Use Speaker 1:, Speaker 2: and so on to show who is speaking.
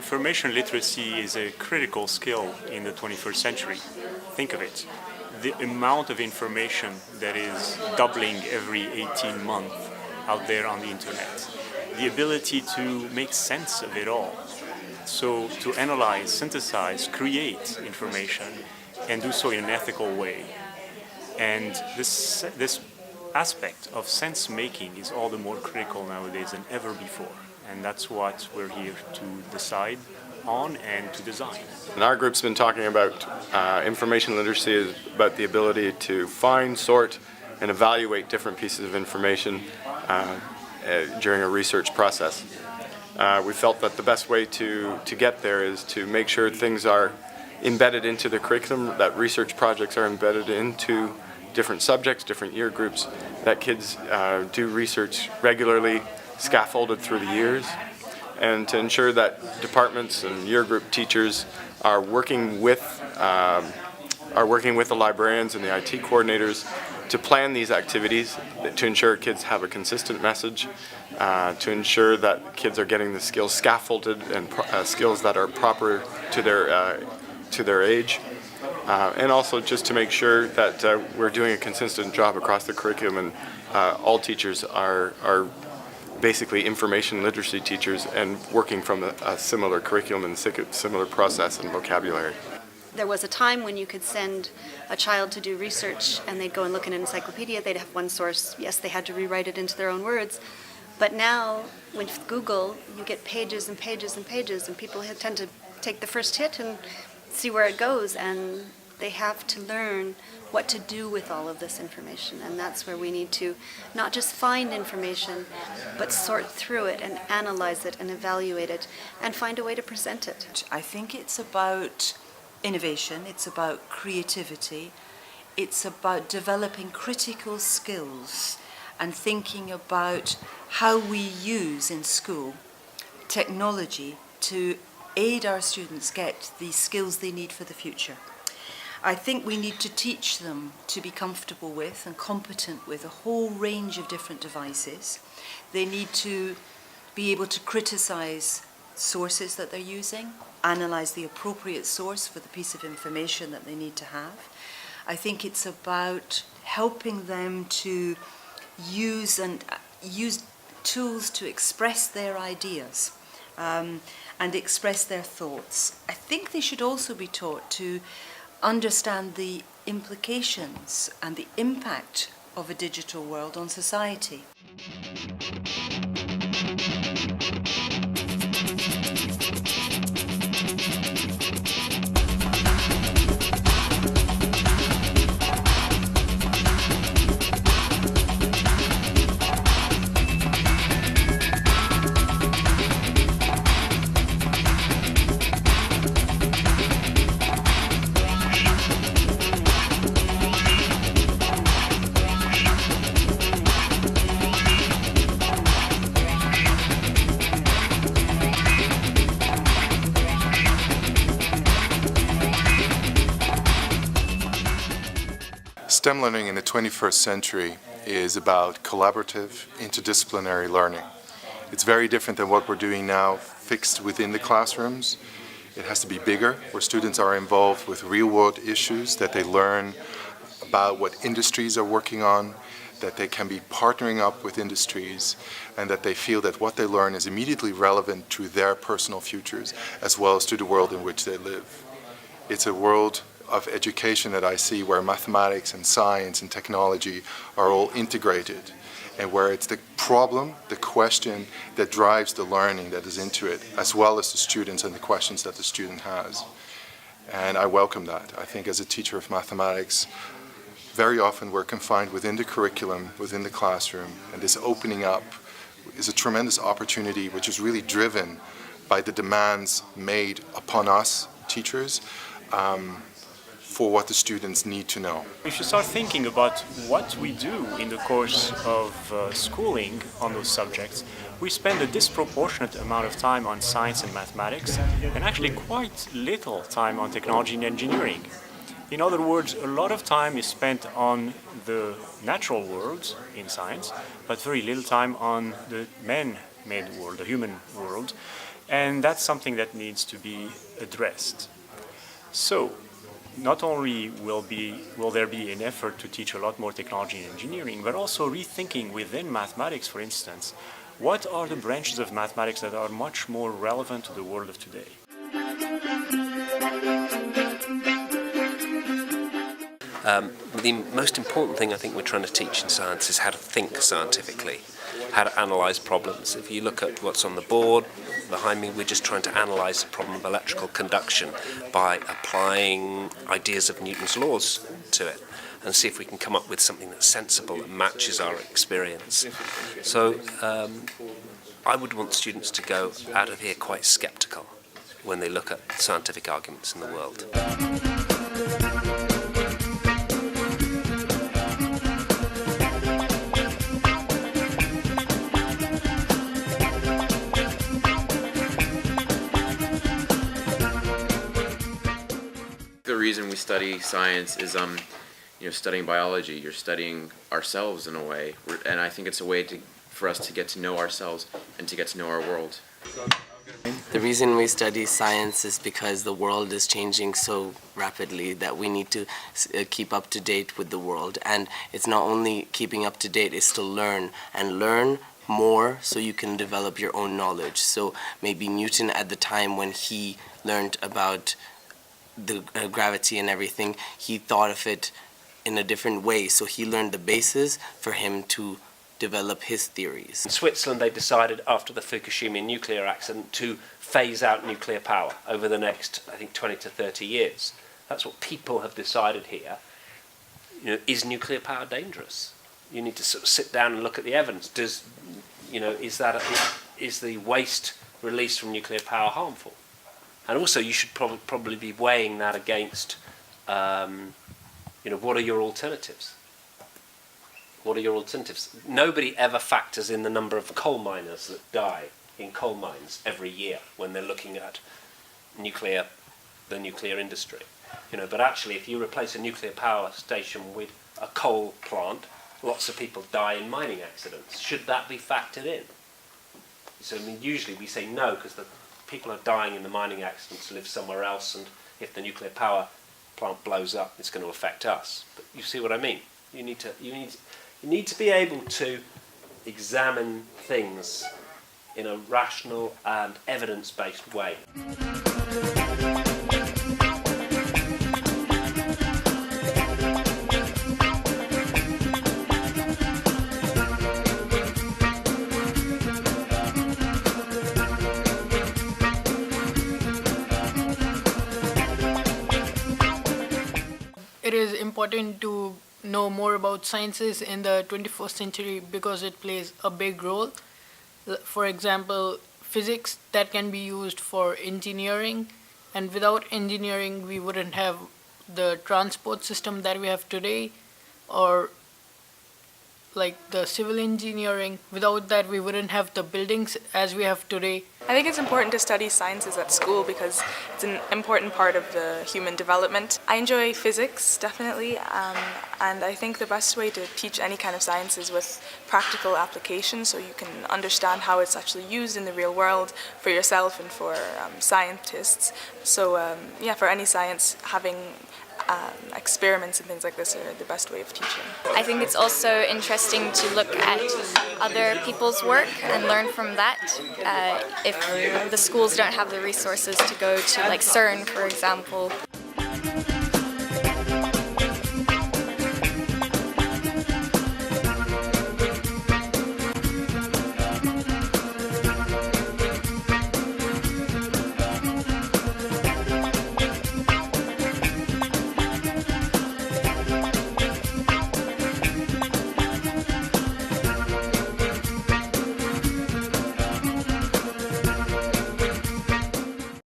Speaker 1: Information literacy is a critical skill in the 21st century. Think of it. The amount of information that is doubling every 18 months out there on the internet. The ability to make sense of it all. So to analyze, synthesize, create information and do so in an ethical way. And this aspect of sense making is all the more critical nowadays than ever before. And that's what we're here to decide on and to design.
Speaker 2: And our group's been talking about information literacy is about the ability to find, sort, and evaluate different pieces of information during a research process. We felt that the best way to get there is to make sure things are embedded into the curriculum, that research projects are embedded into different subjects, different year groups, that kids do research regularly, scaffolded through the years, and to ensure that departments and year group teachers are working with the librarians and the IT coordinators to plan these activities, to ensure kids have a consistent message, to ensure that kids are getting the skills scaffolded and skills that are proper to their age, and also just to make sure that we're doing a consistent job across the curriculum and all teachers are basically information literacy teachers and working from a similar curriculum and similar process and vocabulary.
Speaker 3: There was a time when you could send a child to do research and they'd go and look in an encyclopedia, they'd have one source, yes, they had to rewrite it into their own words, but now with Google you get pages and pages and pages and people tend to take the first hit and see where it goes, and they have to learn what to do with all of this information, and that's where we need to not just find information but sort through it and analyze it and evaluate it and find a way to present it.
Speaker 4: I think it's about innovation, it's about creativity, it's about developing critical skills and thinking about how we use in school technology to aid our students get the skills they need for the future. I think we need to teach them to be comfortable with and competent with a whole range of different devices. They need to be able to criticize sources that they're using, analyze the appropriate source for the piece of information that they need to have. I think it's about helping them to use tools to express their ideas and express their thoughts. I think they should also be taught to understand the implications and the impact of a digital world on society.
Speaker 5: STEM learning in the 21st century is about collaborative, interdisciplinary learning. It's very different than what we're doing now, fixed within the classrooms. It has to be bigger, where students are involved with real-world issues, that they learn about what industries are working on, that they can be partnering up with industries, and that they feel that what they learn is immediately relevant to their personal futures, as well as to the world in which they live. It's a world of education that I see where mathematics and science and technology are all integrated, and where it's the problem, the question that drives the learning that is into it, as well as the students and the questions that the student has. And I welcome that. I think as a teacher of mathematics, very often we're confined within the curriculum, within the classroom, and this opening up is a tremendous opportunity which is really driven by the demands made upon us, teachers, for what the students need to know.
Speaker 1: If you start thinking about what we do in the course of schooling on those subjects, we spend a disproportionate amount of time on science and mathematics, and actually quite little time on technology and engineering. In other words, a lot of time is spent on the natural world in science, but very little time on the man-made world, the human world. And that's something that needs to be addressed. So, not only will there be an effort to teach a lot more technology and engineering, but also rethinking within mathematics, for instance, what are the branches of mathematics that are much more relevant to the world of today?
Speaker 6: The most important thing I think we're trying to teach in science is how to think scientifically, how to analyse problems. If you look at what's on the board behind me, we're just trying to analyse the problem of electrical conduction by applying ideas of Newton's laws to it and see if we can come up with something that's sensible that matches our experience. So I would want students to go out of here quite sceptical when they look at scientific arguments in the world.
Speaker 7: The reason we study science is, studying biology. You're studying ourselves in a way, and I think it's a way for us to get to know ourselves and to get to know our world.
Speaker 8: The reason we study science is because the world is changing so rapidly that we need to keep up to date with the world. And it's not only keeping up to date, it's to learn and learn more so you can develop your own knowledge. So maybe Newton at the time when he learned about the gravity and everything, he thought of it in a different way. So he learned the basis for him to develop his theories.
Speaker 6: In Switzerland, they decided after the Fukushima nuclear accident to phase out nuclear power over the next, I think, 20 to 30 years. That's what people have decided here. Is nuclear power dangerous? You need to sort of sit down and look at the evidence. Is the waste released from nuclear power harmful? And also, you should probably be weighing that against, what are your alternatives? What are your alternatives? Nobody ever factors in the number of coal miners that die in coal mines every year when they're looking at the nuclear industry. But actually, if you replace a nuclear power station with a coal plant, lots of people die in mining accidents. Should that be factored in? So usually we say no, because the people are dying in the mining accidents live somewhere else, and if the nuclear power plant blows up, it's going to affect us. But you see what I mean? You need to be able to examine things in a rational and evidence-based way.
Speaker 9: It is important to know more about sciences in the 21st century because it plays a big role. For example, physics that can be used for engineering, and without engineering we wouldn't have the transport system that we have today, or like the civil engineering. Without that we wouldn't have the buildings as we have today.
Speaker 10: I think it's important to study sciences at school because it's an important part of the human development. I enjoy physics, definitely, and I think the best way to teach any kind of science is with practical application, so you can understand how it's actually used in the real world for yourself and for scientists. So for any science, having experiments and things like this are the best way of teaching.
Speaker 11: I think it's also interesting to look at other people's work and learn from that. If the schools don't have the resources to go to like CERN, for example,